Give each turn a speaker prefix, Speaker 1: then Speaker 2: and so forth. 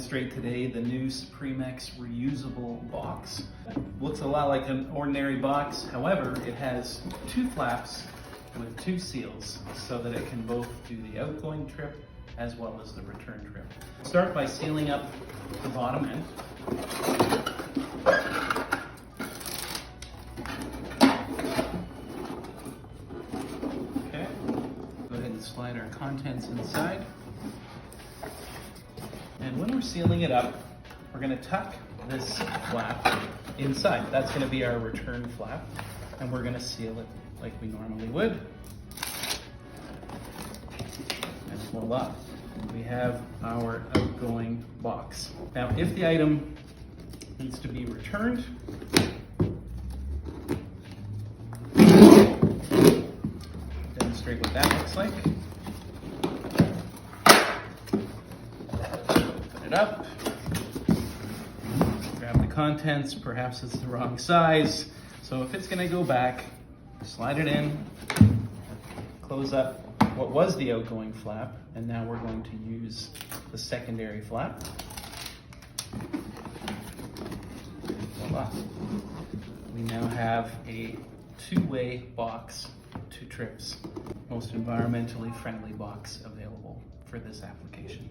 Speaker 1: demonstrate today the new SupremeX Reusable Box. Looks a lot like an ordinary box, however, it has two flaps with two seals so that it can both do the outgoing trip as well as the return trip. Start by sealing up the bottom end. Okay, go ahead and slide our contents inside. And when we're sealing it up, we're going to tuck this flap inside. That's going to be our return flap, and we're going to seal it like we normally would. And voila, we have our outgoing box. Now, if the item needs to be returned, demonstrate what that looks like. It up, grab the contents, perhaps it's the wrong size, so if it's going to go back, slide it in, close up what was the outgoing flap, and now we're going to use the secondary flap. Voila. We now have a two-way box, two trips, most environmentally friendly box available for this application.